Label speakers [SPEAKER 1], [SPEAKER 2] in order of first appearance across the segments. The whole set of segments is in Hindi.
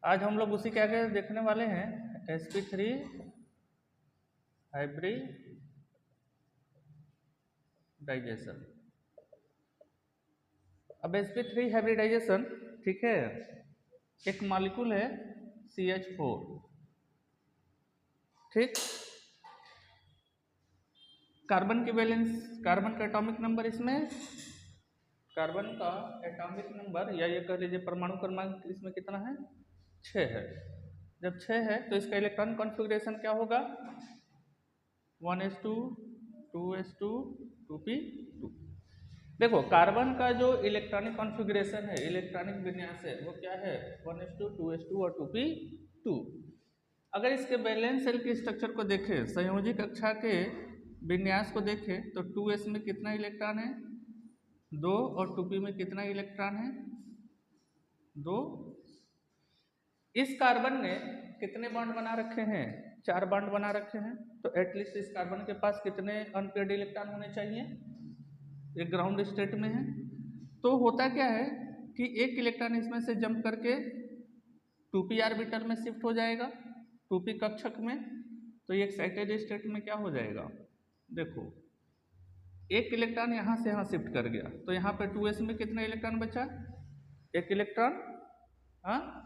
[SPEAKER 1] आज हम लोग उसी के आगे देखने वाले हैं sp3 हाइब्रिडाइजेशन। अब sp3 हाइब्रिडाइजेशन, ठीक है, एक मॉलिक्यूल है CH4, ठीक। कार्बन की वैलेंस, कार्बन का एटॉमिक नंबर, इसमें कार्बन का एटॉमिक नंबर या ये कह लीजिए परमाणु क्रमांक इसमें कितना है, 6 है। जब 6 है तो इसका इलेक्ट्रॉन कॉन्फ़िगरेशन क्या होगा, 1s2 2s2 2p2। देखो कार्बन का जो इलेक्ट्रॉनिक कॉन्फ़िगरेशन है, इलेक्ट्रॉनिक विन्यास है, वो क्या है, 1s2 2s2 और 2p2। अगर इसके वैलेंस सेल के स्ट्रक्चर को देखें, संयोजी कक्षा के विन्यास को देखें, तो 2s में कितना इलेक्ट्रॉन है, 2, और 2p में कितना इलेक्ट्रॉन है, 2। इस कार्बन ने कितने बॉन्ड बना रखे हैं, 4 बॉन्ड बना रखे हैं। तो एटलीस्ट इस कार्बन के पास कितने अनपेयर्ड इलेक्ट्रॉन होने चाहिए, एक ग्राउंड स्टेट में है। तो होता क्या है कि एक इलेक्ट्रॉन इसमें से जंप करके 2p ऑर्बिटल में शिफ्ट हो जाएगा, 2p कक्षक में। तो ये एक्साइटेड स्टेट में क्या हो जाएगा, देखो एक इलेक्ट्रॉन यहाँ से यहाँ शिफ्ट कर गया, तो यहाँ पे 2s में कितना इलेक्ट्रॉन बचा, एक इलेक्ट्रॉन, हाँ,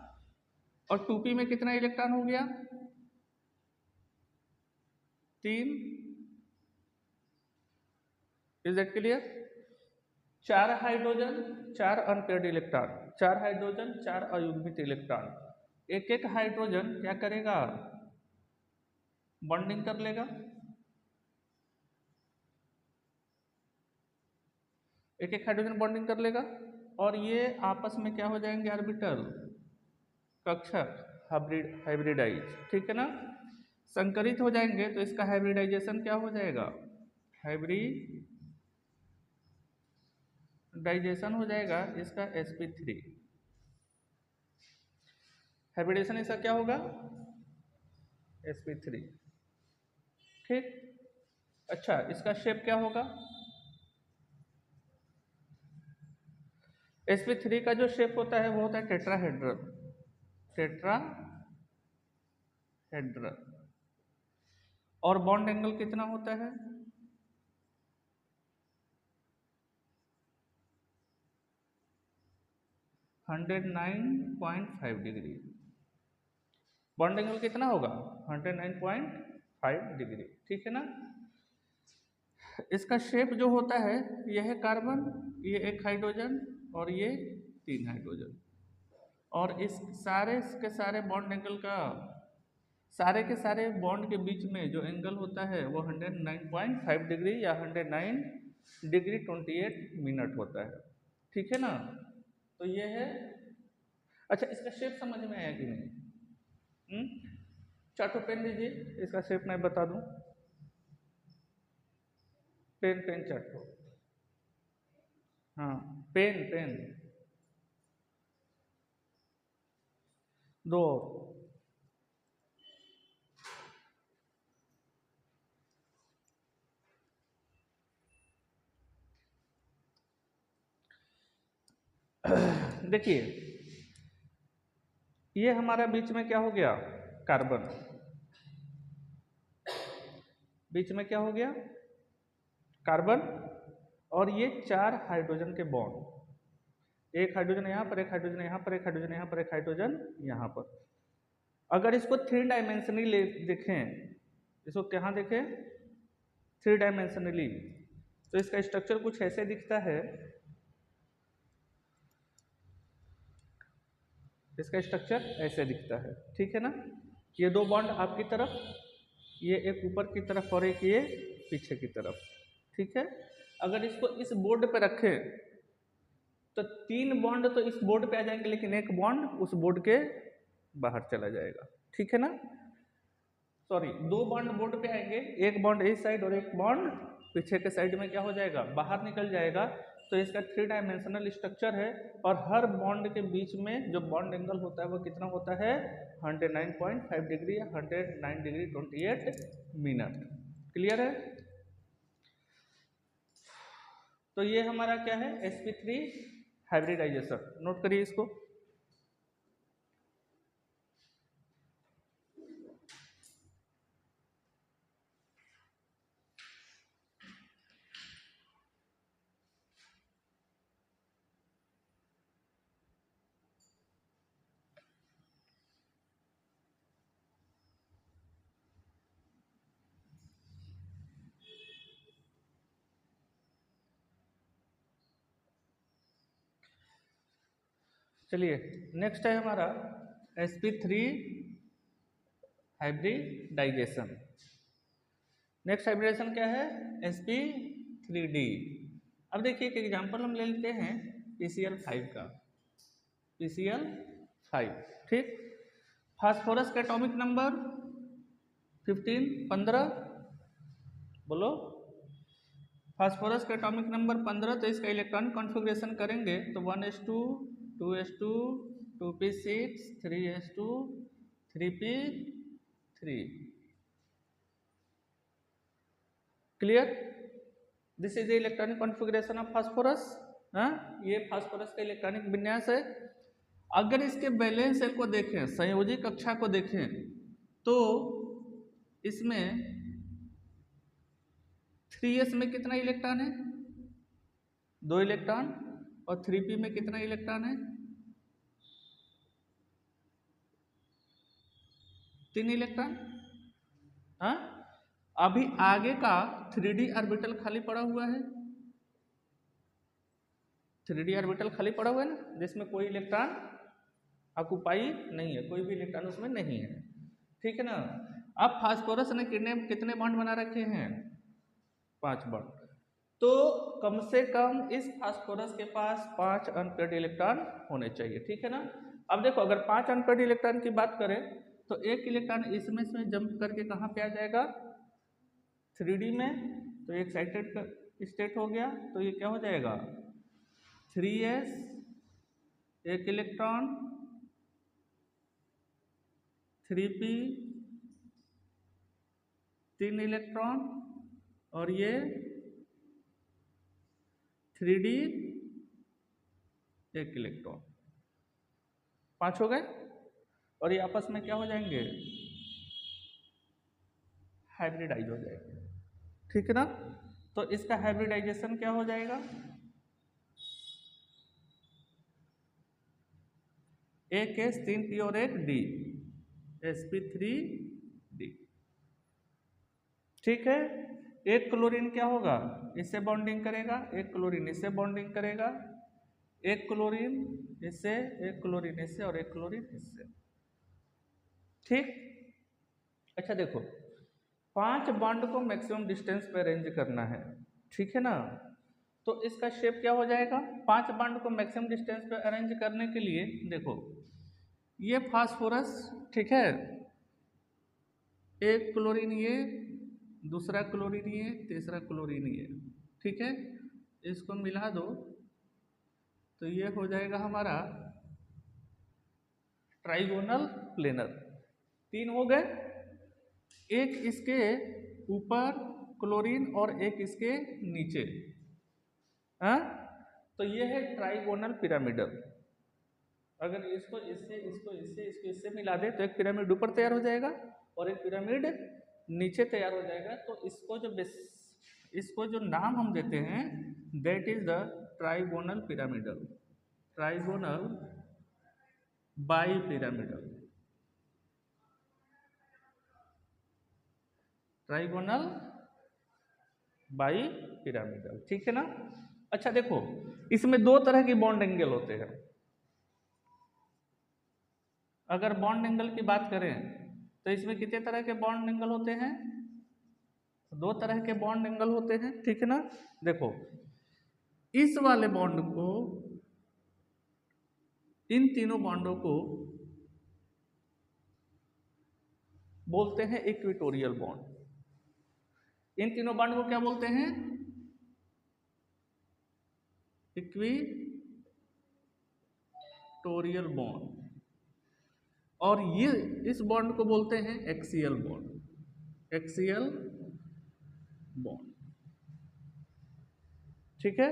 [SPEAKER 1] और 2p में कितना इलेक्ट्रॉन हो गया, 3। Is that clear. 4 hydrogen 4 unpaired electron, 4 hydrogen 4 अयुग्मित इलेक्ट्रॉन। एक एक हाइड्रोजन क्या करेगा, बॉन्डिंग कर लेगा, एक एक हाइड्रोजन बॉन्डिंग कर लेगा, और ये आपस में क्या हो जाएंगे, ऑर्बिटल, कक्षक, हाइब्रिडाइज, ठीक है ना, संकरित हो जाएंगे। तो इसका हाइब्रिडाइजेशन क्या हो जाएगा, हाइब्रिडाइजेशन हो जाएगा इसका sp3। हाइब्रिडेशन इसका क्या होगा, sp3, ठीक। अच्छा, इसका शेप क्या होगा, sp3 का जो शेप होता है वो होता है टेट्राहेड्रल, टेट्राहेड्रल। और बॉन्ड एंगल कितना होता है, 109.5 डिग्री। बॉन्ड एंगल कितना होगा, 109.5 डिग्री, ठीक है ना। इसका शेप जो होता है, यह है कार्बन, ये एक हाइड्रोजन और ये 3 हाइड्रोजन। और इस सारे के सारे बॉन्ड एंगल का, सारे के सारे बॉन्ड के बीच में जो एंगल होता है वो 109.5 डिग्री या 109 डिग्री 28 मिनट होता है, ठीक है ना। तो ये है। अच्छा, इसका शेप समझ में आया कि नहीं, चार्टो पेन दीजिए, इसका शेप मैं बता दूं, पेन चार्टो, हाँ, पेन दो। देखिए ये हमारा बीच में क्या हो गया, कार्बन, बीच में क्या हो गया, कार्बन, और ये 4 हाइड्रोजन के बॉन्ड, एक हाइड्रोजन यहाँ पर, एक हाइड्रोजन यहाँ पर, एक हाइड्रोजन यहाँ पर, एक हाइड्रोजन यहाँ पर। अगर इसको 3 डायमेंशनली देखें, इसको कहाँ देखें, 3 डायमेंशनली, तो इसका स्ट्रक्चर कुछ ऐसे दिखता है, इसका स्ट्रक्चर ऐसे दिखता है, ठीक है ना। ये 2 बॉन्ड आपकी तरफ, ये एक ऊपर की तरफ और एक ये पीछे की तरफ, ठीक है। अगर इसको इस बोर्ड पे रखें तो 3 बॉन्ड तो इस बोर्ड पे आ जाएंगे, लेकिन एक बॉन्ड उस बोर्ड के बाहर चला जाएगा, ठीक है ना। सॉरी, 2 बॉन्ड बोर्ड पे आएंगे, एक बॉन्ड इस साइड और एक बॉन्ड पीछे के साइड में क्या हो जाएगा, बाहर निकल जाएगा। तो इसका 3 डायमेंशनल स्ट्रक्चर है, और हर बॉन्ड के बीच में जो बॉन्ड एंगल होता है वो कितना होता है, 109.5 डिग्री या 109 डिग्री 28 मिनट। क्लियर है। तो ये हमारा क्या है, sp3 हाइब्रिडाइजेशन, नोट करिए इसको। चलिए नेक्स्ट है हमारा sp3 हाइब्रिडाइजेशन। नेक्स्ट हाइब्रिडाइजेशन क्या है? sp3d। अब देखिए एक एग्जांपल हम ले लेते हैं PCl5 का। PCl5 ठीक। फास्फोरस का एटॉमिक नंबर 15 बोलो। फास्फोरस का एटॉमिक नंबर 15, तो इसका इलेक्ट्रॉनिक कॉन्फ़िगरेशन करेंगे तो 1s2 2s2 2p6 3s2 3p3। Clear? This is the electronic configuration of phosphorus. ये फास्फोरस का इलेक्ट्रॉनिक विन्यास है। अगर इसके वैलेंस शेल को देखें, संयोजी कक्षा को देखें, तो इसमें 3s में कितना इलेक्ट्रॉन है? 2 इलेक्ट्रॉन। और 3p में कितना इलेक्ट्रॉन है? 3 इलेक्ट्रॉन। हाँ, अभी आगे का 3d ऑर्बिटल खाली पड़ा हुआ है। 3d ऑर्बिटल खाली पड़ा हुआ है ना, जिसमें कोई इलेक्ट्रॉन ऑक्युपाई नहीं है, कोई भी इलेक्ट्रॉन उसमें नहीं है। ठीक है ना। अब फास्फोरस ने कितने बॉन्ड बना रखे हैं? 5 बॉन्ड। तो कम से कम इस फास्फोरस के पास 5 अनपेयर्ड इलेक्ट्रॉन होने चाहिए। ठीक है ना। अब देखो अगर 5 अनपेयर्ड इलेक्ट्रॉन की बात करें तो एक इलेक्ट्रॉन इसमें से जंप करके कहाँ पे आ जाएगा? 3d में। तो एक्साइटेड स्टेट हो गया, तो ये क्या हो जाएगा? 3s 1 इलेक्ट्रॉन, 3p 3 इलेक्ट्रॉन, और ये 3d 1 इलेक्ट्रॉन। 5 हो गए। और ये आपस में क्या हो जाएंगे? हाइब्रिडाइज हो जाएंगे। ठीक है ना। तो इसका हाइब्रिडाइजेशन क्या हो जाएगा? एक S 3p और एक D, sp3d। ठीक है। एक क्लोरीन क्या होगा? इससे बॉन्डिंग करेगा, एक क्लोरीन इससे बॉन्डिंग करेगा, एक क्लोरीन इससे, एक क्लोरीन इससे, और एक क्लोरीन इससे। ठीक। अच्छा देखो, 5 बॉन्ड को मैक्सिमम डिस्टेंस पे अरेंज करना है। ठीक है ना। तो इसका शेप क्या हो जाएगा? 5 बॉन्ड को मैक्सिमम डिस्टेंस पे अरेंज करने के लिए देखो, ये फास्फोरस, ठीक है, एक क्लोरीन ये, दूसरा क्लोरीन ये, तीसरा क्लोरीन ये। ठीक है। इसको मिला दो तो ये हो जाएगा हमारा ट्राइगोनल प्लेनर। 3 हो गए। एक इसके ऊपर क्लोरीन और एक इसके नीचे। हाँ, तो ये है ट्राइगोनल पिरामिडल। अगर इसको इससे, इसको इससे, इसको इससे मिला दे तो एक पिरामिड ऊपर तैयार हो जाएगा और एक पिरामिड नीचे तैयार हो जाएगा। तो इसको जो नाम हम देते हैं, that is the trigonal pyramidal, trigonal bi pyramidal, trigonal bi pyramidal. ठीक है ना। अच्छा देखो, इसमें 2 तरह की बॉन्ड एंगल होते हैं। अगर बॉन्ड एंगल की बात करें तो इसमें कितने तरह के बॉन्ड एंगल होते हैं? 2 तरह के बॉन्ड एंगल होते हैं। ठीक है ना। देखो, इस वाले बॉन्ड को, इन तीनों बॉन्डों को बोलते हैं इक्वेटोरियल बॉन्ड। इन तीनों बॉन्ड को क्या बोलते हैं? Equatorial bond. और ये इस बॉन्ड को बोलते हैं एक्सियल बॉन्ड, एक्सियल बॉन्ड। ठीक है।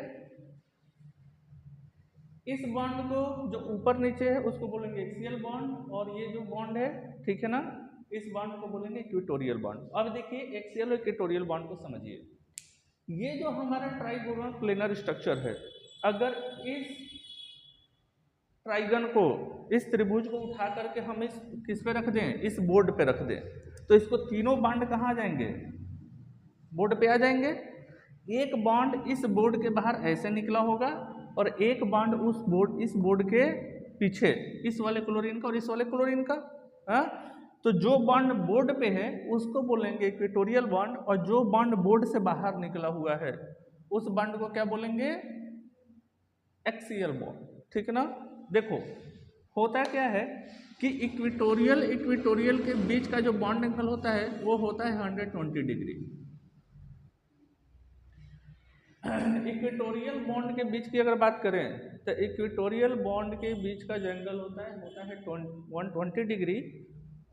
[SPEAKER 1] इस बॉन्ड को जो ऊपर नीचे है उसको बोलेंगे एक्सियल बॉन्ड, और ये जो बॉन्ड है, ठीक है ना, इस बॉन्ड को बोलेंगे इक्वेटोरियल बॉन्ड। अब देखिए एक्सियल और इक्वेटोरियल बॉन्ड को समझिए। ये जो हमारा ट्राइगोनल प्लेनर स्ट्रक्चर है, अगर इस ट्राइगन को, इस त्रिभुज को उठा करके हम इस किस पे रख दें? इस बोर्ड पे रख दें, तो इसको तीनों बॉन्ड कहाँ आ जाएंगे? बोर्ड पे आ जाएंगे। एक बॉन्ड इस बोर्ड के बाहर ऐसे निकला होगा और एक बॉन्ड इस बोर्ड के पीछे, इस वाले क्लोरीन का और इस वाले क्लोरीन का। हाँ, तो जो बॉन्ड बोर्ड पे है उसको बोलेंगे इक्वेटोरियल बॉन्ड, और जो बॉन्ड बोर्ड से बाहर निकला हुआ है उस बॉन्ड को क्या बोलेंगे? Axial bond. ठीक है ना। देखो होता क्या है कि इक्वेटोरियल के बीच का जो बॉन्ड एंगल होता है वो होता है 120 डिग्री। इक्वेटोरियल बॉन्ड के बीच की अगर बात करें तो इक्वेटोरियल बॉन्ड के बीच का जो एंगल होता है 120 डिग्री,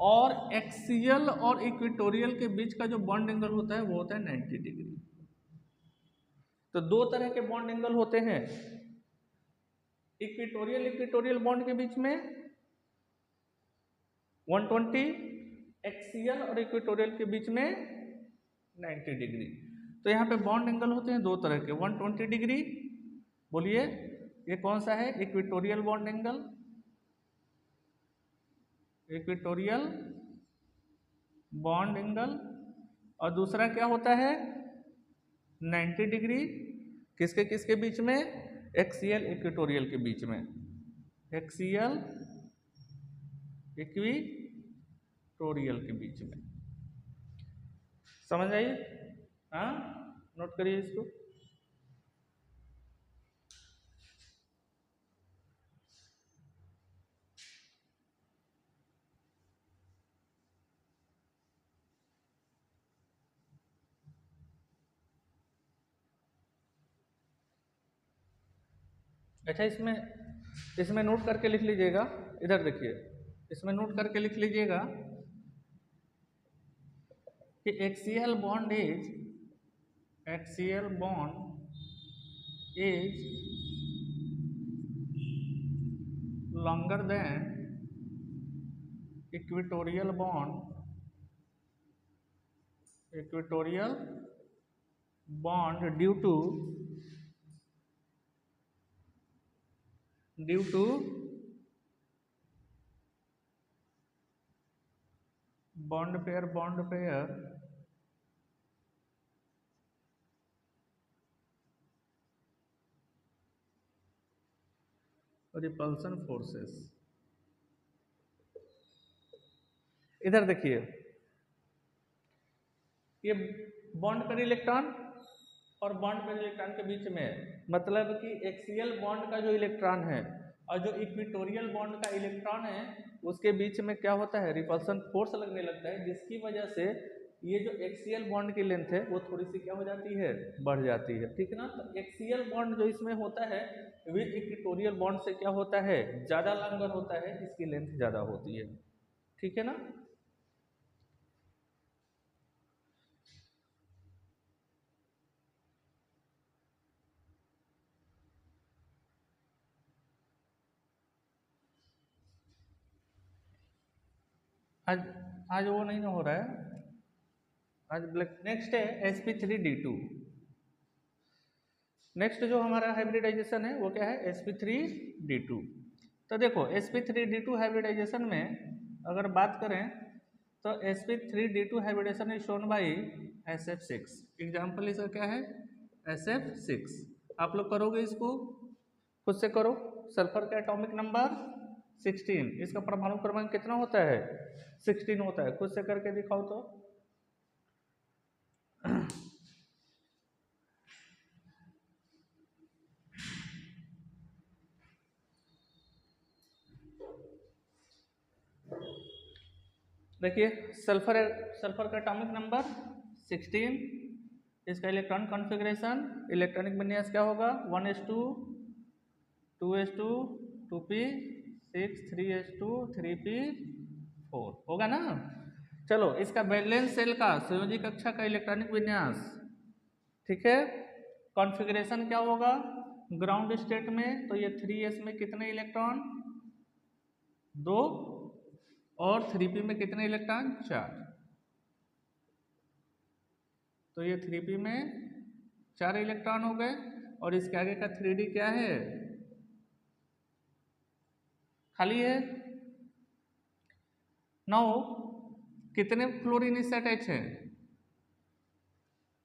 [SPEAKER 1] और एक्सियल और इक्वेटोरियल के बीच का जो बॉन्ड एंगल होता है वो होता है 90 डिग्री। तो दो तरह के बॉन्ड एंगल होते हैं। इक्वेटोरियल बॉन्ड के बीच में 120, एक्सियल और इक्वेटोरियल के बीच में 90 डिग्री। तो यहाँ पे बॉन्ड एंगल होते हैं दो तरह के, 120 डिग्री। बोलिए ये कौन सा है? Equatorial bond angle, equatorial bond angle. और दूसरा क्या होता है? 90 डिग्री। किसके किसके बीच में? एक्सियल इक्वेटोरियल के बीच में, एक्सियल इक्वेटोरियल के बीच में। समझ आइए? हाँ, नोट करिए इसको। अच्छा, इसमें नोट करके लिख लीजिएगा। इधर देखिए, इसमें नोट करके लिख लीजिएगा कि axial bond is longer than equatorial bond due to bond pair repulsion forces। इधर देखिए, ये बॉन्ड पेयर इलेक्ट्रॉन और बॉन्ड पेयर इलेक्ट्रॉन के बीच में, मतलब कि एक्सियल बॉन्ड का जो इलेक्ट्रॉन है और जो इक्वेटोरियल बॉन्ड का इलेक्ट्रॉन है उसके बीच में क्या होता है? रिपल्सन फोर्स लगने लगता है, जिसकी वजह से ये जो एक्सियल बॉन्ड की लेंथ है वो थोड़ी सी क्या हो जाती है? बढ़ जाती है। ठीक है ना। तो एक्सियल बॉन्ड जो इसमें होता है विद इक्वेटोरियल बॉन्ड से क्या होता है? ज़्यादा लंगर होता है, इसकी लेंथ ज़्यादा होती है। ठीक है ना। आज वो नहीं हो रहा है आज ब्लैक। नेक्स्ट है sp3d2। नेक्स्ट जो हमारा हाइब्रिडाइजेशन है वो क्या है? sp3d2। तो देखो sp3d2 हाइब्रिडाइजेशन में अगर बात करें तो sp3d2 hybridization is shown by SF6। Example इसका क्या है? SF6। आप लोग करोगे इसको, खुद से करो। सल्फर का एटॉमिक नंबर 16, इसका परमाणु क्रमांक कितना होता है? 16 होता है। खुद से करके दिखाओ तो। देखिए सल्फर का एटॉमिक नंबर 16, इसका इलेक्ट्रॉन कॉन्फ़िगरेशन, इलेक्ट्रॉनिक विन्यास क्या होगा? 1s2 2s2 2p6 3s2 3p4 होगा ना। चलो इसका वैलेंस सेल का संयोजी कक्षा का इलेक्ट्रॉनिक विन्यास, ठीक है। कॉन्फ़िगरेशन क्या होगा? ग्राउंड स्टेट में तो ये 3s में कितने इलेक्ट्रॉन? 2, और 3p में कितने इलेक्ट्रॉन? 4। तो ये 3p में 4 इलेक्ट्रॉन हो गए, और इसके आगे का 3d क्या है? खाली है। नौ कितने फ्लोरीन इससे अटैच है?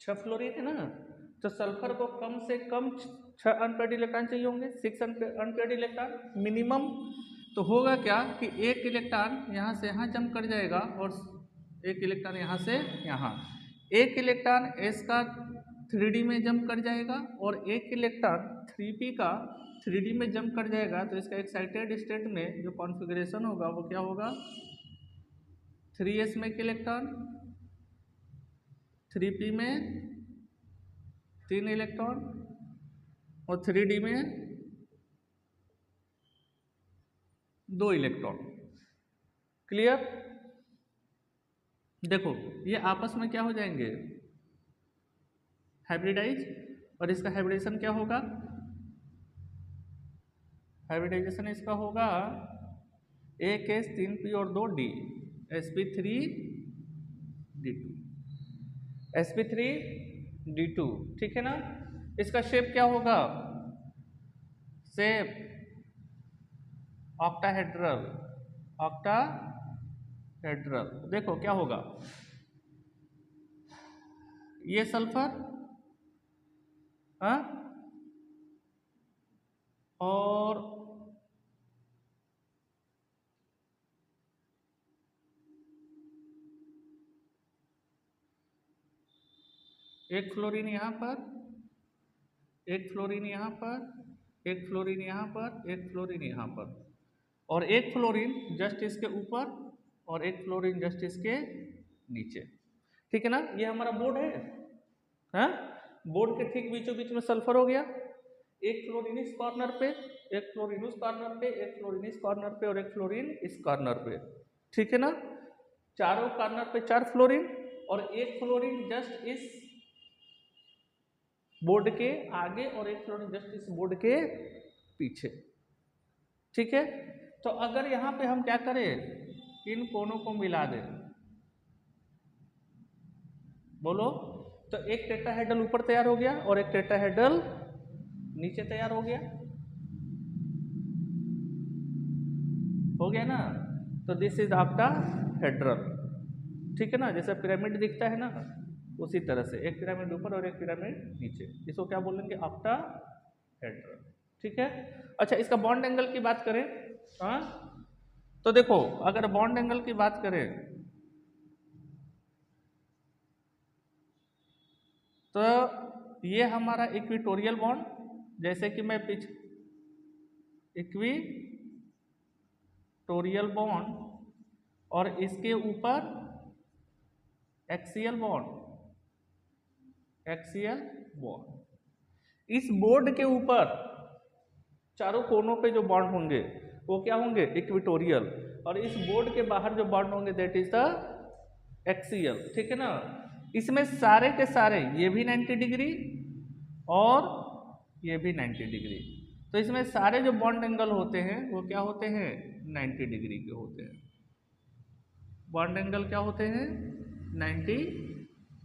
[SPEAKER 1] 6 फ्लोरीन है ना। तो सल्फर को कम से कम 6 अनपेड इलेक्ट्रॉन चाहिए होंगे, 6 अनपेड इलेक्ट्रॉन मिनिमम। तो होगा क्या कि एक इलेक्ट्रॉन यहाँ से यहाँ जंप कर जाएगा और एक इलेक्ट्रॉन यहाँ से यहाँ, एक इलेक्ट्रॉन एस का 3D में जंप कर जाएगा और एक इलेक्ट्रॉन 3p का 3D में जंप कर जाएगा। तो इसका एक्साइटेड स्टेट में जो कॉन्फ़िगरेशन होगा वो क्या होगा, 3s में एक इलेक्ट्रॉन, 3p में 3 इलेक्ट्रॉन और 3d में 2 इलेक्ट्रॉन। क्लियर? देखो ये आपस में क्या हो जाएंगे, हाइब्रिडाइज, और इसका हाइब्रिडेशन क्या होगा, हाइब्रिडाइजेशन इसका होगा 1s 3p और 2d, sp3d2, sp3d2, ठीक है ना। इसका शेप क्या होगा, शेप ऑक्टाहेड्रल, ऑक्टाहेड्रल। देखो क्या होगा, ये सल्फर और एक फ्लोरीन यहाँ पर, एक फ्लोरीन यहाँ पर, एक फ्लोरीन यहाँ पर, एक फ्लोरीन यहाँ पर, और एक फ्लोरीन जस्ट इसके ऊपर और एक फ्लोरीन जस्ट इसके नीचे, ठीक है ना। ये हमारा बोर्ड है, हाँ, बोर्ड के ठीक बीचों बीच में सल्फर हो गया, एक फ्लोरीन इस कॉर्नर पे, एक फ्लोरीन उस कॉर्नर पे, एक फ्लोरीन इस कॉर्नर पे और एक फ्लोरीन इस कॉर्नर पे, ठीक है ना। चारों कॉर्नर पे 4 फ्लोरीन और एक फ्लोरीन जस्ट इस बोर्ड के आगे और एक फ्लोरीन जस्ट इस बोर्ड के पीछे, ठीक है। तो अगर यहां पे हम क्या करें, इन कोनों को मिला दें, बोलो, तो एक टेट्राहेड्रल ऊपर तैयार हो गया और एक टेट्राहेड्रल नीचे तैयार हो गया ना। तो दिस इज ऑक्टाहेड्रल, ठीक है ना। जैसे पिरामिड दिखता है ना, उसी तरह से एक पिरामिड ऊपर और एक पिरामिड नीचे, इसको क्या बोलेंगे, ऑक्टाहेड्रल, ठीक है। अच्छा, इसका बॉन्ड एंगल की बात करें, हाँ, तो देखो अगर बॉन्ड एंगल की बात करें तो ये हमारा इक्विटोरियल बॉन्ड, जैसे कि मैं पीछे इक्विटोरियल बॉन्ड और इसके ऊपर एक्सियल बॉन्ड, एक्सियल बॉन्ड। इस बोर्ड के ऊपर चारों कोनों पे जो बॉन्ड होंगे वो क्या होंगे, इक्विटोरियल, और इस बोर्ड के बाहर जो बॉन्ड होंगे दैट इज द एक्सियल, ठीक है ना। इसमें सारे के सारे ये भी 90 डिग्री और ये भी 90 डिग्री, तो इसमें सारे जो बॉन्ड एंगल होते हैं वो क्या होते हैं, 90 डिग्री के होते हैं। बॉन्ड एंगल क्या होते हैं, 90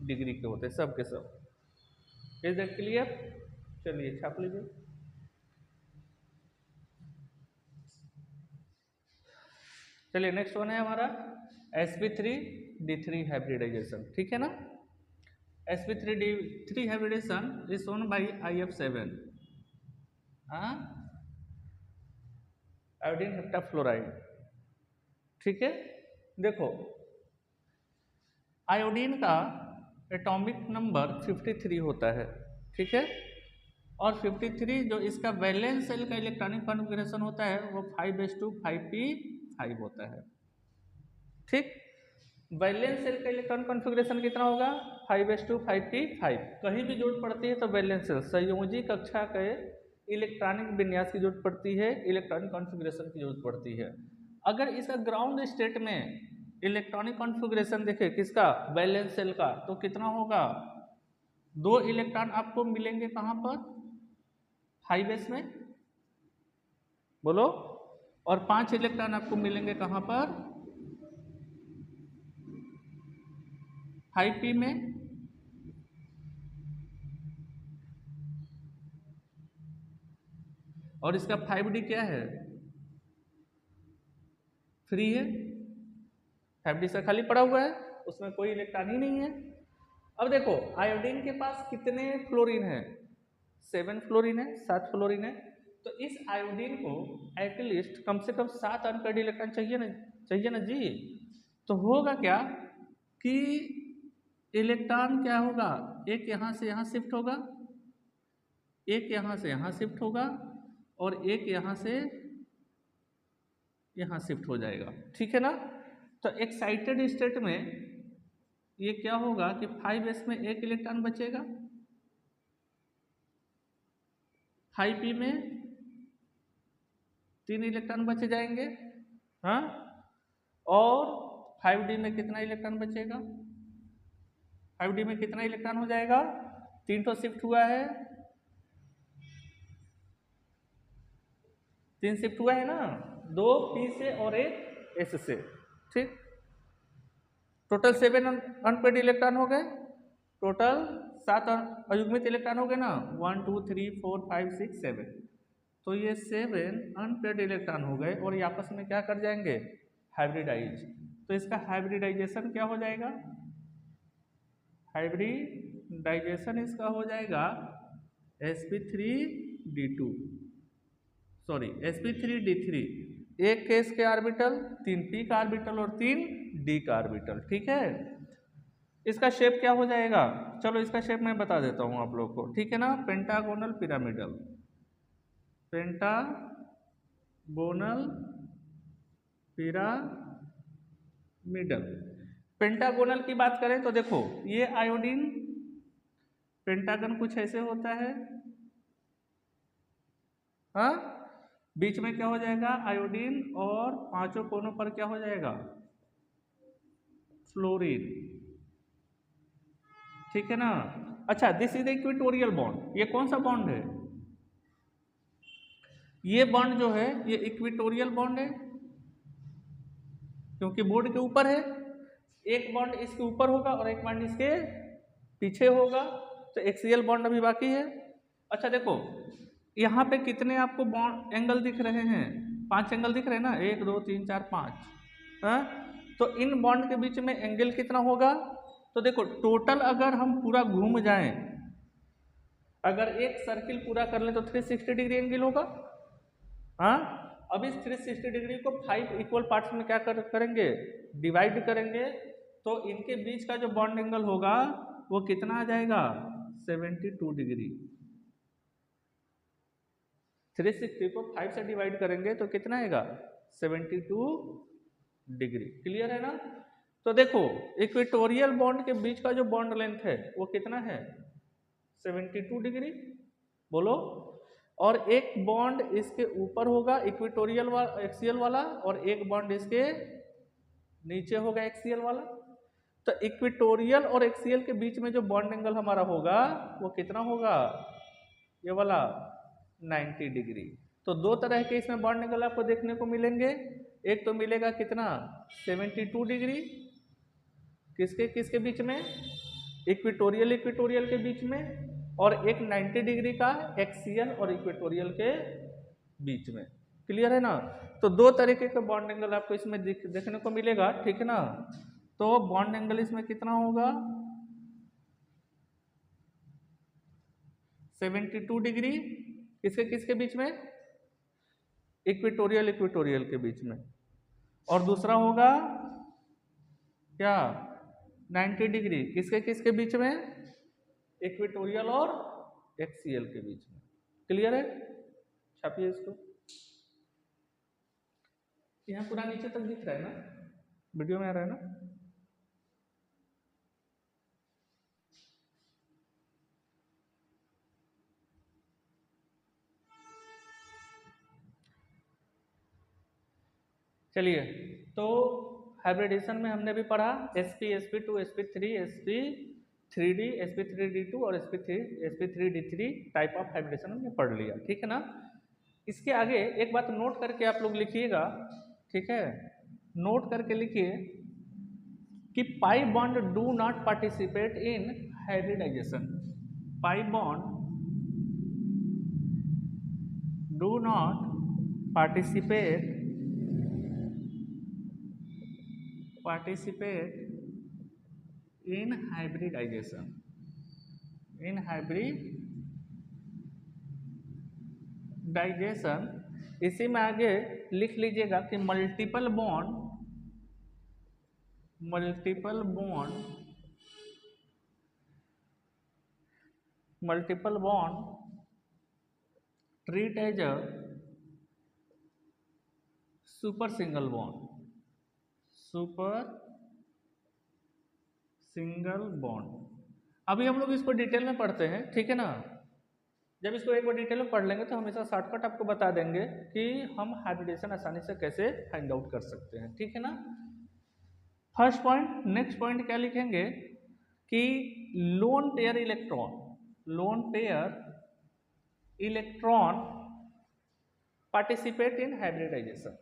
[SPEAKER 1] डिग्री के होते हैं सब के सब। Is that clear? चलिए छाप लीजिए। चलिए नेक्स्ट वन है हमारा sp3d3 हाइब्रिडाइजेशन, ठीक है ना। sp3d3 hybridisation is shown by IF7, iodine heptafluoride, ठीक है। देखो आयोडीन का एटॉमिक नंबर 53 होता है, ठीक है, और 53 जो इसका वैलेंस सेल का इलेक्ट्रॉनिक कॉन्फ़िगरेशन होता है वो 5s2 5p5 होता है, ठीक। वैलेंस सेल का इलेक्ट्रॉनिक कॉन्फ़िगरेशन कितना होगा, 5s2 5p5। कहीं भी जरूरत पड़ती है तो वैलेंस सेल संयोजी कक्षा के इलेक्ट्रॉनिक विन्यास की जरूरत पड़ती है, इलेक्ट्रॉनिक कॉन्फ़िगरेशन की जरूरत पड़ती है। अगर इसका ग्राउंड स्टेट में इलेक्ट्रॉनिक कॉन्फ़िगरेशन देखें किसका, वैलेंस सेल का, तो कितना होगा, 2 इलेक्ट्रॉन आपको मिलेंगे कहाँ पर, हाई बेस में, बोलो, और 5 इलेक्ट्रॉन आपको मिलेंगे कहाँ पर, हाई पी में, और इसका 5d क्या है, फ्री है, 5d से खाली पड़ा हुआ है, उसमें कोई इलेक्ट्रॉन ही नहीं है। अब देखो आयोडीन के पास कितने फ्लोरीन है, 7 फ्लोरीन है, 7 फ्लोरीन है। तो इस आयोडीन को एटलीस्ट कम से कम 7 अनपेड इलेक्ट्रॉन चाहिए ना जी। तो होगा क्या कि इलेक्ट्रॉन क्या होगा, एक यहाँ से यहाँ शिफ्ट होगा, एक यहाँ से यहाँ शिफ्ट होगा, और एक यहाँ से यहाँ शिफ्ट हो जाएगा, ठीक है ना। तो एक्साइटेड स्टेट में ये क्या होगा कि 5s में एक इलेक्ट्रॉन बचेगा, 5p में 3 इलेक्ट्रॉन बच जाएंगे, हाँ। और 5d में कितना इलेक्ट्रॉन बचेगा, 5d में कितना इलेक्ट्रॉन हो जाएगा, 3 तो शिफ्ट हुआ है, 3 शिफ्ट हुआ है ना, 2 p से और 1 s से, ठीक। टोटल 7 अनपेड इलेक्ट्रॉन हो गए, टोटल 7 अयुग्मित इलेक्ट्रॉन हो गए ना, 1 2 3 4 5 6 7। तो ये 7 अनपेड इलेक्ट्रॉन हो गए और ये आपस में क्या कर जाएंगे, हाइब्रिडाइज। तो इसका हाइब्रिडाइजेशन क्या हो जाएगा, हाइब्रिडाइजेशन इसका हो जाएगा sp3d2, सॉरी sp3d3, एक केस के ऑर्बिटल, 3 p का ऑर्बिटल और 3 d का ऑर्बिटल, ठीक है। इसका शेप क्या हो जाएगा, चलो इसका शेप मैं बता देता हूं आप लोग को, ठीक है ना। Pentagonal pyramidal, pentagonal pyramidal. Pentagonal की बात करें तो देखो ये आयोडीन पेंटागन कुछ ऐसे होता है, हाँ। बीच में क्या हो जाएगा, आयोडीन, और 5 कोनों पर क्या हो जाएगा, फ्लोरीन, ठीक है ना। अच्छा, दिस इज इक्वेटोरियल बॉन्ड। ये कौन सा बॉन्ड है, ये बॉन्ड जो है ये इक्वेटोरियल बॉन्ड है, क्योंकि बोर्ड के ऊपर है। एक बॉन्ड इसके ऊपर होगा और एक बॉन्ड इसके पीछे होगा, तो एक्सियल बॉन्ड अभी बाकी है। अच्छा देखो यहाँ पे कितने आपको बॉन्ड एंगल दिख रहे हैं, 5 एंगल दिख रहे हैं ना, 1 2 3 4 5, हाँ। तो इन बॉन्ड के बीच में एंगल कितना होगा, तो देखो टोटल अगर हम पूरा घूम जाएं, अगर एक सर्किल पूरा कर लें तो 360 डिग्री एंगल होगा, हाँ। अब इस 360 डिग्री को 5 इक्वल पार्ट्स में क्या करेंगे, डिवाइड करेंगे, तो इनके बीच का जो बॉन्ड एंगल होगा वो कितना आ जाएगा, 72 डिग्री। 360 को 5 से डिवाइड करेंगे तो कितना आएगा, 72 डिग्री। क्लियर है ना। तो देखो इक्वेटोरियल बॉन्ड के बीच का जो बॉन्ड लेंथ है वो कितना है, 72 डिग्री, बोलो। और एक बॉन्ड इसके ऊपर होगा इक्वेटोरियल वाला, एक्सियल वाला, और एक बॉन्ड इसके नीचे होगा एक्सियल वाला। तो इक्वेटोरियल और एक्सियल के बीच में जो बॉन्ड एंगल हमारा होगा वो कितना होगा, ये वाला 90 डिग्री। तो दो तरह के इसमें बॉन्ड एंगल आपको देखने को मिलेंगे, एक तो मिलेगा कितना, 72 डिग्री, किसके किसके बीच में, इक्वेटोरियल के बीच में, और एक 90 डिग्री का एक्सियल और इक्वेटोरियल के बीच में। क्लियर है ना। तो दो तरीके का बॉन्ड एंगल आपको इसमें देखने को मिलेगा, ठीक है ना। तो बॉन्ड एंगल इसमें कितना होगा, 72 डिग्री, किसके किसके बीच में, इक्वेटोरियल के बीच में। और दूसरा होगा क्या, 90 डिग्री, किसके किसके बीच में, इक्वेटोरियल और एक्सियल के बीच में। क्लियर है, छापिए इसको। यहाँ पूरा नीचे तक दिख रहा है ना, वीडियो में आ रहा है ना। चलिए, तो हाइब्रिडेशन में हमने भी पढ़ा sp sp2 sp3 sp3d sp3d2 और sp3d3 टाइप ऑफ हाइब्रिडेशन हमने पढ़ लिया, ठीक है ना। इसके आगे एक बात नोट करके आप लोग लिखिएगा, ठीक है। नोट करके लिखिए कि pi bond do not participate in hybridization. Pi bond do not participate in hybridization, डाइजेशन, इसी में आगे लिख लीजिएगा कि multiple bond treat as a super single bond. अभी हम लोग इसको डिटेल में पढ़ते हैं, ठीक है ना। जब इसको एक बार डिटेल में पढ़ लेंगे तो हमेशा शॉर्टकट आपको बता देंगे कि हम हाइब्रिडेशन आसानी से कैसे फाइंड आउट कर सकते हैं, ठीक है ना। फर्स्ट पॉइंट, नेक्स्ट पॉइंट क्या लिखेंगे कि lone pair electron participate in hybridization,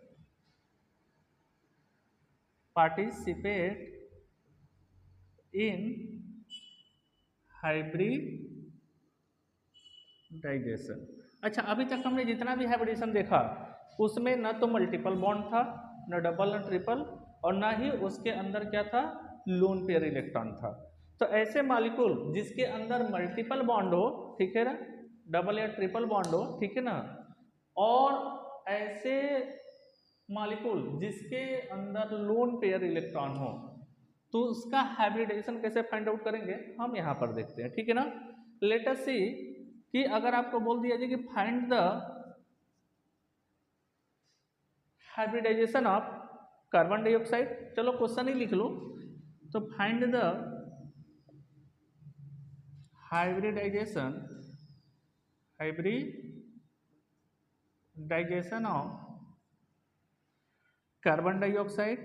[SPEAKER 1] अच्छा, अभी तक हमने जितना भी हाइब्रिडेशन देखा उसमें न तो मल्टीपल बॉन्ड था, न डबल, न ट्रिपल, और ना ही उसके अंदर क्या था, लोन पेयर इलेक्ट्रॉन था। तो ऐसे मॉलिक्यूल जिसके अंदर मल्टीपल बॉन्ड हो, ठीक है ना, डबल या ट्रिपल बॉन्ड हो, ठीक है ना, और ऐसे मॉलिक्यूल जिसके अंदर लोन पेयर इलेक्ट्रॉन हो, तो उसका हाइब्रिडाइजेशन कैसे फाइंड आउट करेंगे हम यहाँ पर देखते हैं, ठीक है ना। लेट अस सी कि अगर आपको बोल दिया जाए कि find the hybridization of carbon dioxide, चलो क्वेश्चन ही लिख लो, तो find the hybridization of carbon dioxide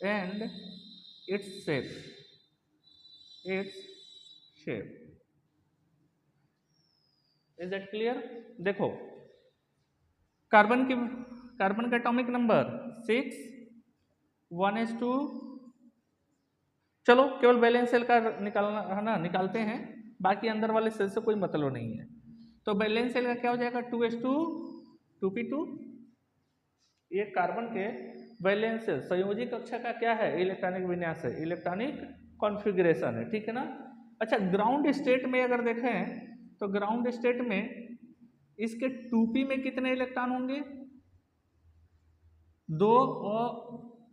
[SPEAKER 1] and it's shape. Is that clear? देखो, कार्बन का एटॉमिक नंबर 6, 1s2, चलो केवल वैलेंस सेल का निकालना है ना, निकालते हैं, बाकी अंदर वाले सेल से कोई मतलब नहीं है। तो वैलेंस सेल का क्या हो जाएगा, 2s2 2p2। ये कार्बन के वैलेंस सेल संयोजी कक्षा का क्या है, इलेक्ट्रॉनिक विन्यास है, इलेक्ट्रॉनिक कॉन्फ़िगरेशन है, ठीक है ना। अच्छा, ग्राउंड स्टेट में अगर देखें तो ग्राउंड स्टेट में इसके 2p में कितने इलेक्ट्रॉन होंगे, 2, और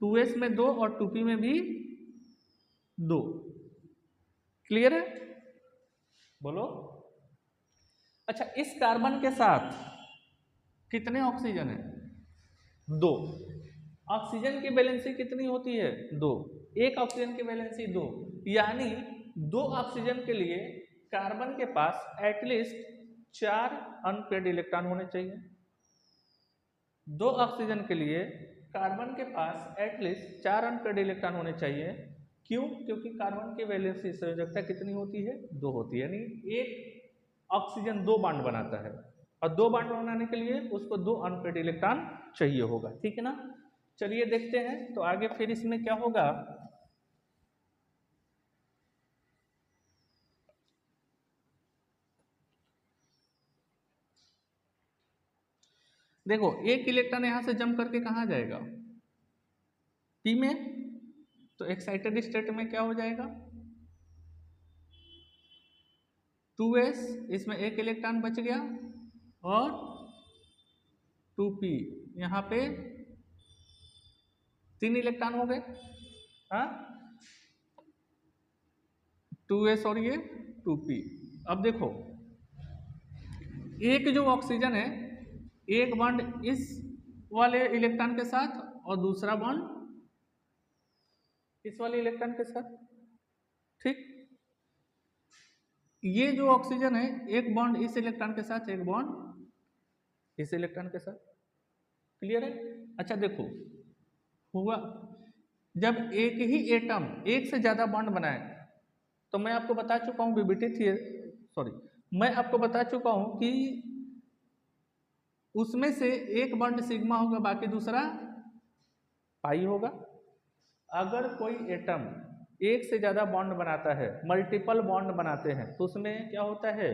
[SPEAKER 1] 2s में 2 और 2p में भी 2। क्लियर है, बोलो। अच्छा, इस कार्बन के साथ कितने ऑक्सीजन है, 2। ऑक्सीजन की वैलेंसी कितनी होती है, 2। एक ऑक्सीजन की वैलेंसी 2, यानी 2 ऑक्सीजन के लिए कार्बन के पास एटलीस्ट 4 अनपेयर्ड इलेक्ट्रॉन होने चाहिए। 2 ऑक्सीजन के लिए कार्बन के पास एटलीस्ट 4 अनपेयर्ड इलेक्ट्रॉन होने चाहिए। क्यों? क्योंकि कार्बन की वैलेंसी संयोजकता कितनी होती है, 2 होती है, यानी एक ऑक्सीजन 2 बॉन्ड बनाता है, और 2 बॉन्ड बनाने के लिए उसको 2 अनपेयर्ड इलेक्ट्रॉन चाहिए होगा, ठीक है ना। चलिए देखते हैं तो आगे फिर इसमें क्या होगा। देखो, एक इलेक्ट्रॉन यहां से जंप करके कहां जाएगा, पी में, तो एक्साइटेड स्टेट में क्या हो जाएगा, 2s, इसमें एक इलेक्ट्रॉन बच गया, और 2p, यहाँ पे 3 इलेक्ट्रॉन हो गए, हाँ, 2s और ये 2p। अब देखो, एक जो ऑक्सीजन है, एक बॉन्ड इस वाले इलेक्ट्रॉन के साथ और दूसरा बॉन्ड इस वाले इलेक्ट्रॉन के साथ, ठीक। ये जो ऑक्सीजन है, एक बॉन्ड इस इलेक्ट्रॉन के साथ, एक बॉन्ड इस इलेक्ट्रॉन के साथ। क्लियर है? अच्छा देखो, हुआ जब एक ही एटम एक से ज्यादा बॉन्ड बनाए, तो मैं आपको बता चुका हूं बीबीटी मैं आपको बता चुका हूं कि उसमें से एक बॉन्ड सिग्मा होगा, बाकी दूसरा पाई होगा। अगर कोई एटम एक से ज्यादा बॉन्ड बनाता है, मल्टीपल बॉन्ड बनाते हैं, तो उसमें क्या होता है,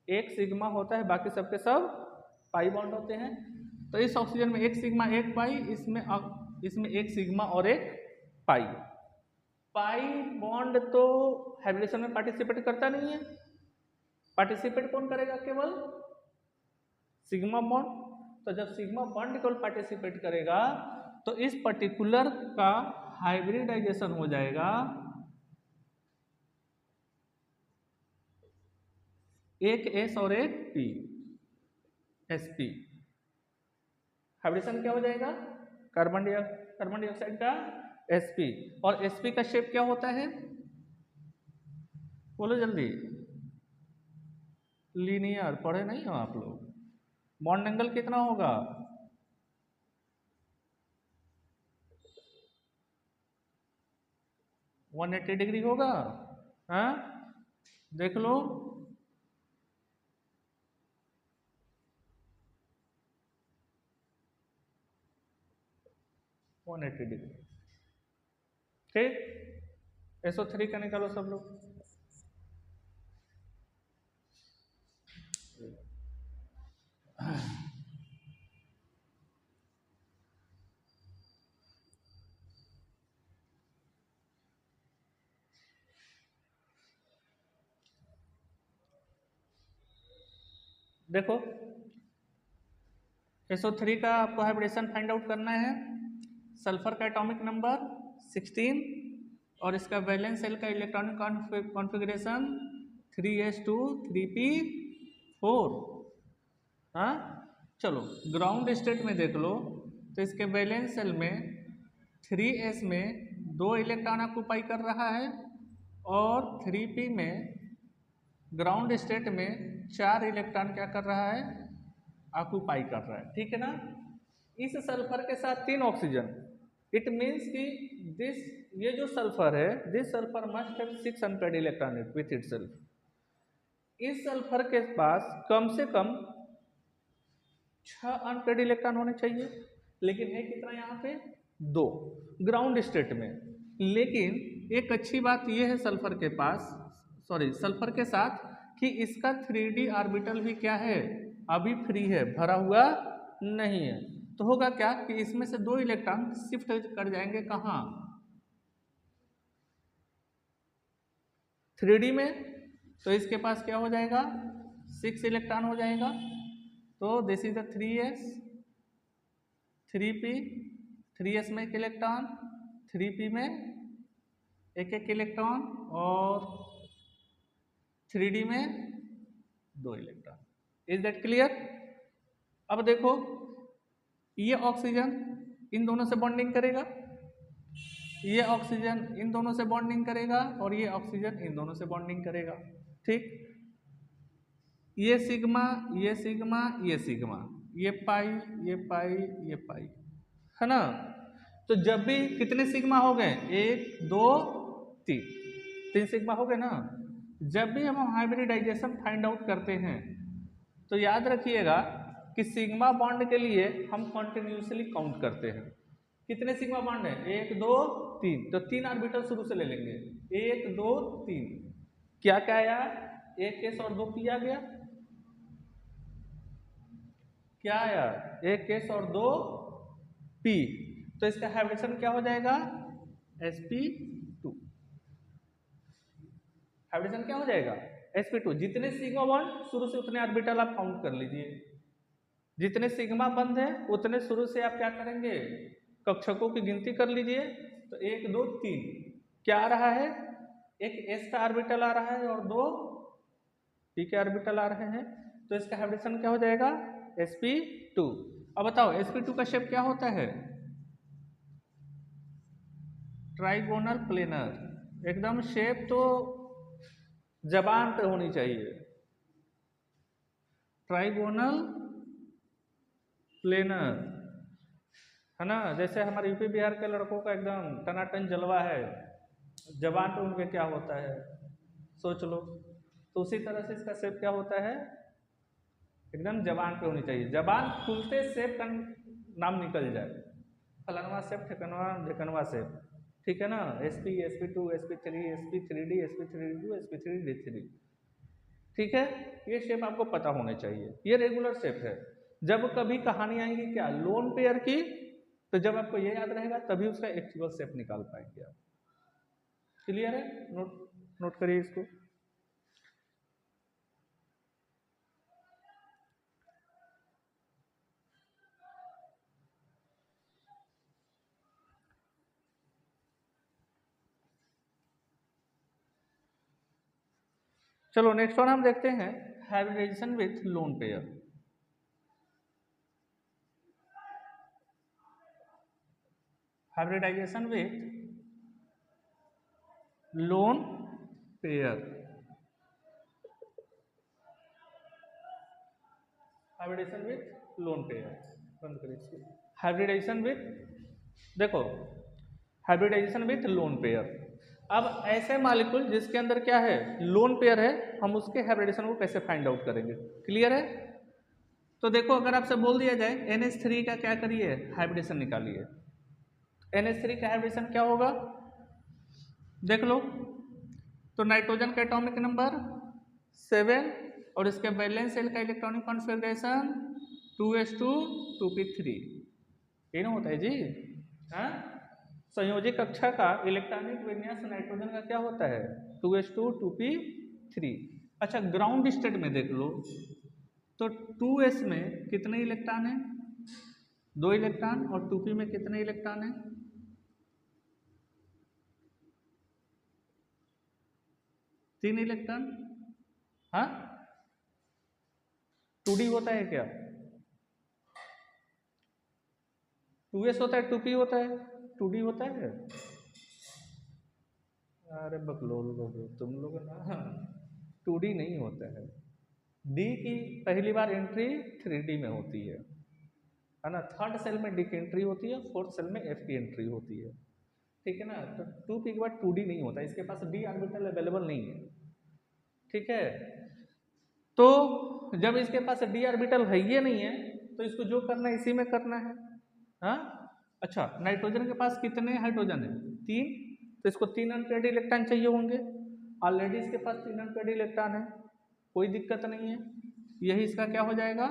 [SPEAKER 1] एक सिग्मा होता है, बाकी सबके सब पाई बॉन्ड होते हैं। तो इस ऑक्सीजन में एक सिग्मा एक पाई, इसमें एक सिग्मा और एक पाई। पाई बॉन्ड तो हाइब्रिडेशन में पार्टिसिपेट करता नहीं है, पार्टिसिपेट कौन करेगा, केवल सिग्मा बॉन्ड। तो जब सिग्मा बॉन्ड केवल पार्टिसिपेट करेगा तो इस पर्टिकुलर का हाइब्रिडाइजेशन हो जाएगा एक एस और एक पी, sp। हाइब्रिडेशन क्या हो जाएगा? कार्बन डाइऑक्साइड का sp। और sp का शेप क्या होता है? बोलो जल्दी। लीनियर, पढ़े नहीं हो आप लोग? बॉन्ड एंगल कितना होगा? 180 डिग्री होगा। हाँ, देख लो। One 180 degree. ठीक, SO3 का निकालो सब लोग। देखो, SO3 का आपको हाइब्रिडेशन फाइंड आउट करना है। सल्फर का एटॉमिक नंबर 16 और इसका वैलेंस शेल का इलेक्ट्रॉनिक कॉन्फ़िगरेशन 3s2 3p4। हाँ, चलो ग्राउंड स्टेट में देख लो तो इसके वैलेंस शेल में 3s में 2 इलेक्ट्रॉन ऑक्यूपाई कर रहा है और 3p में ग्राउंड स्टेट में 4 इलेक्ट्रॉन क्या कर रहा है? ऑक्यूपाई कर रहा है। ठीक है ना? इस सल्फर के साथ 3 ऑक्सीजन। इट मीन्स कि दिस, ये जो सल्फर है, this sulphur must have 6 unpaired electron with itself. इस सल्फर के पास कम से कम 6 अनपेयर्ड इलेक्ट्रॉन होने चाहिए, लेकिन है कितना यहाँ पे? 2 ग्राउंड स्टेट में। लेकिन एक अच्छी बात यह है सल्फर के पास, सॉरी सल्फर के साथ, कि इसका 3d ऑर्बिटल भी क्या है? अभी फ्री है, भरा हुआ नहीं है। तो होगा क्या कि इसमें से 2 इलेक्ट्रॉन शिफ्ट कर जाएंगे कहाँ? 3d में। तो इसके पास क्या हो जाएगा? 6 इलेक्ट्रॉन हो जाएगा। तो this is the 3s 3p, 3s में 1 इलेक्ट्रॉन, 3p में एक इलेक्ट्रॉन और 3d में 2 इलेक्ट्रॉन। Is that clear? अब देखो, ये ऑक्सीजन इन दोनों से बॉन्डिंग करेगा, ये ऑक्सीजन इन दोनों से बॉन्डिंग करेगा और ये ऑक्सीजन इन दोनों से बॉन्डिंग करेगा। ठीक, ये सिग्मा, ये सिग्मा, ये सिग्मा, ये पाई, ये पाई, ये पाई, है ना? तो जब भी कितने सिग्मा हो गए? 1 2 3 सिग्मा हो गए ना? जब भी हम हाइब्रिडाइजेशन फाइंड आउट करते हैं तो याद रखिएगा कि सिग्मा बॉन्ड के लिए हम कॉन्टिन्यूसली काउंट करते हैं। कितने सिग्मा बॉन्ड है? 1 2 3। तो 3 ऑर्बिटल शुरू से ले लेंगे, 1 2 3। क्या क्या आया? 1 s और 2 p आ गया। क्या आया? 1 s और 2 p। तो इसका हाइब्रिडेशन क्या हो जाएगा? sp2। हाइब्रिडेशन क्या हो जाएगा? sp2। जितने सिग्मा बॉन्ड शुरू से उतने ऑर्बिटल आप काउंट कर लीजिए। जितने सिग्मा बंद है उतने शुरू से आप क्या करेंगे? कक्षकों की गिनती कर लीजिए। तो 1 2 3 क्या आ रहा है? एक s का ऑर्बिटल आ रहा है और 2 p के ऑर्बिटल आ रहे हैं। तो इसका हाइब्रिडेशन क्या हो जाएगा? sp2। अब बताओ sp2 का शेप क्या होता है? Trigonal planar. एकदम शेप तो जबान पे होनी चाहिए। ट्राइगोनल प्लेनर, है ना? जैसे हमारे यूपी बिहार के लड़कों का एकदम टनाटन जलवा है, जबान पे उनके क्या होता है सोच लो। तो उसी तरह से इसका शेप क्या होता है? एकदम जबान पे होनी चाहिए। जबान खुलते शेप का नाम निकल जाए, फलानवा शेप, ठिकनवा ढिकनवा शेप। ठीक है ना? sp sp2 sp3 sp3d sp3d2 sp3d3। ठीक है, ये शेप आपको पता होने चाहिए, ये रेगुलर शेप है। जब कभी कहानी आएगी क्या लोन पेयर की, तो जब आपको ये याद रहेगा तभी उसका एक्चुअल शेप निकाल पाएंगे आप। क्लियर है? नोट करिए इसको। चलो नेक्स्ट वन हम देखते हैं, hybridization with lone pair. Hybridization with lone pair. Hybridization with lone pair, बंद करिए इसको। हाइब्रिडाइजेशन विथ, देखो हाइब्रिडाइजेशन विथ लोन पेयर। अब ऐसे मॉलिक्यूल जिसके अंदर क्या है, लोन पेयर है, हम उसके हाइब्रिडाइजेशन को कैसे फाइंड आउट करेंगे? क्लियर है? तो देखो अगर आपसे बोल दिया जाए NH3 का क्या करिए, हाइब्रिडेशन निकालिए। NH3 का हाइब्रिडेशन क्या होगा, देख लो। तो नाइट्रोजन का एटॉमिक नंबर 7 और इसके वैलेंस शेल का इलेक्ट्रॉनिक कॉन्फ़िगरेशन 2s2 2p3, ये ना होता है जी। हाँ, संयोजी कक्षा का इलेक्ट्रॉनिक विन्यास नाइट्रोजन का क्या होता है, 2s2 2p3। अच्छा, ग्राउंड स्टेट में देख लो, तो 2s में कितने इलेक्ट्रॉन है, 2 इलेक्ट्रॉन, और 2p में कितने इलेक्ट्रॉन है, 3 इलेक्ट्रॉन। हाँ, 2d होता है क्या, 2s होता है, 2p होता है, 2d होता है। अरे बकलोल लोग तुम लोग ना, 2d नहीं होता है। d की पहली बार एंट्री 3d में होती है ना। थर्ड सेल में d की एंट्री होती है, फोर्थ सेल में f की एंट्री होती है, ठीक है ना। तो 2p के बाद 2d नहीं होता, इसके पास d ऑर्बिटल अवेलेबल नहीं है, ठीक है। तो जब इसके पास d ऑर्बिटल है ये नहीं है, तो इसको जो करना है इसी में करना है। हाँ, अच्छा, नाइट्रोजन के पास कितने हाइड्रोजन है, 3, तो इसको 3 अनपेयर्ड इलेक्ट्रॉन चाहिए होंगे। ऑलरेडी इसके पास 3 अनपेयर्ड इलेक्ट्रॉन है, कोई दिक्कत नहीं है, यही इसका क्या हो जाएगा,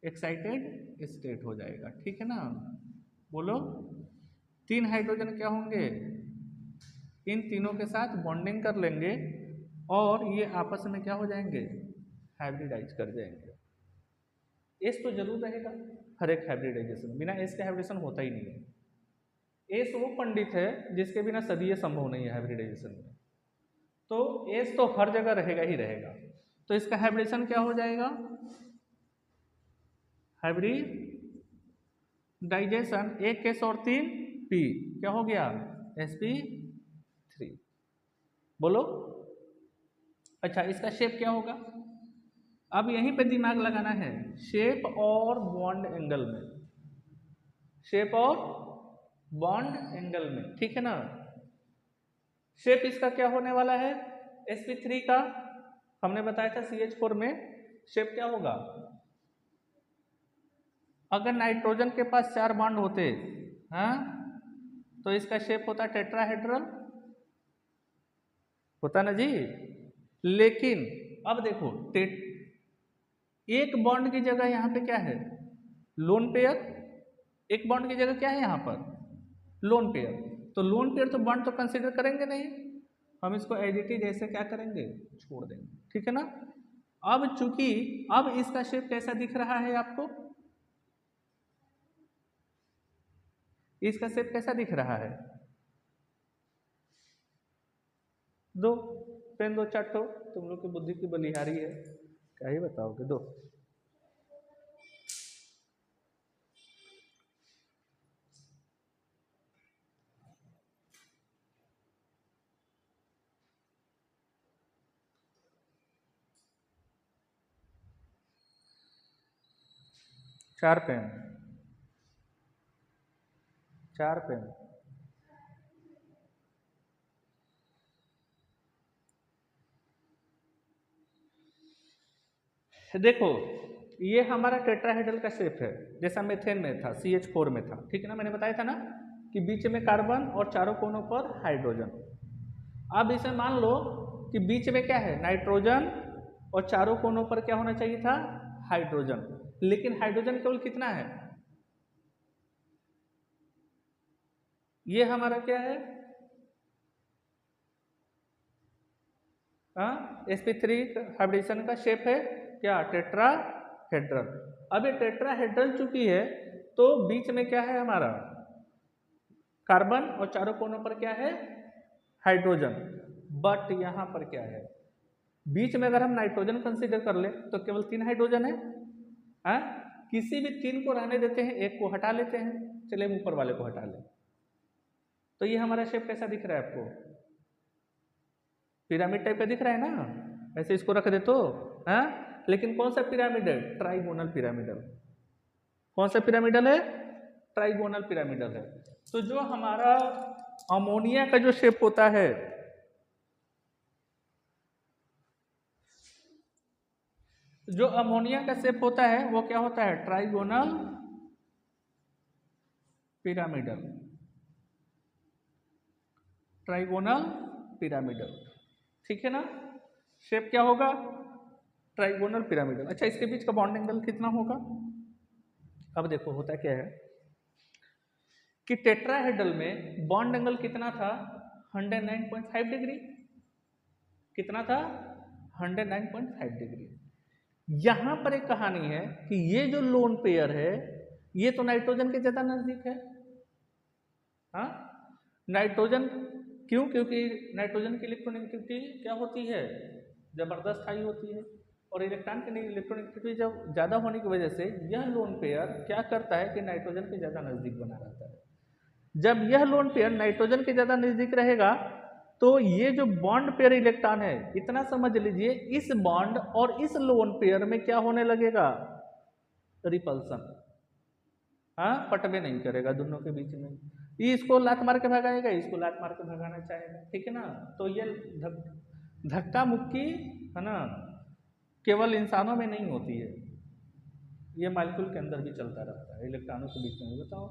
[SPEAKER 1] एक्साइटेड स्टेट हो जाएगा, ठीक है ना। बोलो, 3 हाइड्रोजन क्या होंगे, इन तीनों के साथ बॉन्डिंग कर लेंगे और ये आपस में क्या हो जाएंगे, हाइब्रिडाइज कर जाएंगे। एस तो जरूर रहेगा हर एक हाइब्रिडाइजेशन, बिना एस के हाइब्रिडेशन होता ही नहीं है। एस वो पंडित है जिसके बिना सदी संभव नहीं है हाइब्रिडाइजेशन में, तो एस तो हर जगह रहेगा ही रहेगा। तो इसका हाइब्रिडेशन क्या हो जाएगा, हाइब्रिडाइजेशन 1 एस और 3 पी, क्या हो गया, sp3। बोलो, अच्छा इसका शेप क्या होगा, अब यहीं पे दिमाग लगाना है, शेप और बॉन्ड एंगल में, शेप और बॉन्ड एंगल में, ठीक है ना। शेप इसका क्या होने वाला है, sp3 का हमने बताया था CH4 में शेप क्या होगा, अगर नाइट्रोजन के पास 4 बॉन्ड होते, हाँ, तो इसका शेप होता टेट्राहेड्रल, होता ना जी। लेकिन अब देखो, एक बॉन्ड की जगह यहाँ पे क्या है, लोन पेयर, एक बॉन्ड की जगह क्या है यहाँ पर, लोन पेयर। तो लोन पेयर तो बॉन्ड तो कंसीडर करेंगे नहीं, हम इसको एज इट इज ऐसे क्या करेंगे, छोड़ देंगे, ठीक है ना। अब चूंकि अब इसका शेप कैसा दिख रहा है आपको, इसका शेप कैसा दिख रहा है, दो पेन दो चाटो, तुम लोग की बुद्धि की बलिहारी है, क्या ही बताओगे, दो। चार पेन, 4 पेन, देखो ये हमारा टेट्राहेड्रल का शेप है, जैसा मेथेन में था, CH4 में था, ठीक है ना। मैंने बताया था ना कि बीच में कार्बन और चारों कोनों पर हाइड्रोजन। अब इसे मान लो कि बीच में क्या है, नाइट्रोजन, और चारों कोनों पर क्या होना चाहिए था, हाइड्रोजन। लेकिन हाइड्रोजन केवल कितना है, ये हमारा क्या है, sp3 हाइब्रिडेशन का शेप है क्या, टेट्राहेड्रल। अब ये टेट्राहेड्रल चूंकि है, तो बीच में क्या है हमारा, कार्बन, और चारों कोनों पर क्या है, हाइड्रोजन, बट यहाँ पर क्या है, बीच में अगर हम नाइट्रोजन कंसीडर कर ले तो केवल 3 हाइड्रोजन है। किसी भी 3 को रहने देते हैं, एक को हटा लेते हैं। चलिए हम ऊपर वाले को हटा लें। तो ये हमारा शेप कैसा दिख रहा है आपको? पिरामिड टाइप का दिख रहा है ना, ऐसे इसको रख दे तो। लेकिन कौन सा पिरामिड है? Trigonal pyramidal. कौन सा पिरामिडल है? ट्राइगोनल पिरामिडल है। तो जो हमारा अमोनिया का जो शेप होता है, जो अमोनिया का शेप होता है वो क्या होता है? Trigonal pyramidal. ट्राइगोनल पिरामिडल, ठीक है ना? शेप क्या होगा? Trigonal pyramidal. अच्छा, इसके बीच का बॉन्ड एंगल कितना होगा? अब देखो होता क्या है कि टेट्राहेड्रल में बॉन्ड एंगल कितना था? 109.5 डिग्री। कितना था? 109.5 डिग्री। यहां पर एक कहानी है कि ये जो लोन पेयर है ये तो नाइट्रोजन के ज्यादा नजदीक है। हाँ, नाइट्रोजन क्यों? क्योंकि नाइट्रोजन की इलेक्ट्रॉनिक क्या होती है? जबरदस्त हाई होती है। और इलेक्ट्रॉन की इलेक्ट्रॉनिक जब ज़्यादा होने की वजह से यह लोन पेयर क्या करता है कि नाइट्रोजन के ज़्यादा नज़दीक बना रहता है। जब यह लोन पेयर नाइट्रोजन के ज़्यादा नज़दीक रहेगा तो ये जो बॉन्ड पेयर इलेक्ट्रॉन है, इतना समझ लीजिए, इस बॉन्ड और इस लोन पेयर में क्या होने लगेगा? रिपल्सन। हाँ, पटवे नहीं करेगा दोनों के बीच में। ये इसको लात मार के भगाएगा, इसको लात मार के भगाना चाहेगा, ठीक है ना? तो ये धक्का मुक्की है ना, केवल इंसानों में नहीं होती है, ये मॉलिक्यूल के अंदर भी चलता रहता है इलेक्ट्रॉनों के बीच में। बताओ,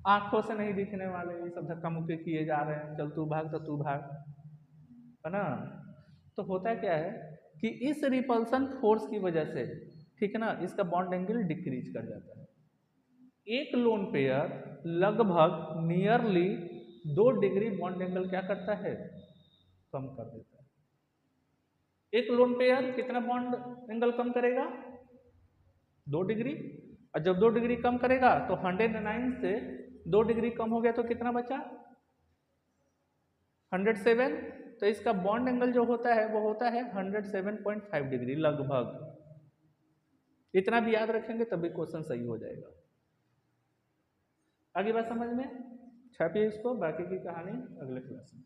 [SPEAKER 1] आंखों से नहीं दिखने वाले ये सब धक्का मुक्की किए जा रहे हैं, चल तू भाग तो तू भाग, है ना? तो होता क्या है कि इस रिपल्सन फोर्स की वजह से, ठीक है ना, इसका बॉन्ड एंगल डिक्रीज कर जाता है। एक लोन पेयर लगभग नियरली 2 डिग्री बॉन्ड एंगल क्या करता है? कम कर देता है। एक लोन पेयर कितना बॉन्ड एंगल कम करेगा? 2 डिग्री। और जब 2 डिग्री कम करेगा तो 109 से 2 डिग्री कम हो गया तो कितना बचा? 107। तो इसका बॉन्ड एंगल जो होता है वो होता है 107.5 डिग्री लगभग। इतना भी याद रखेंगे तभी क्वेश्चन सही हो जाएगा। आगे बात समझ में? छापिए इसको, बाकी की कहानी अगले क्लास में।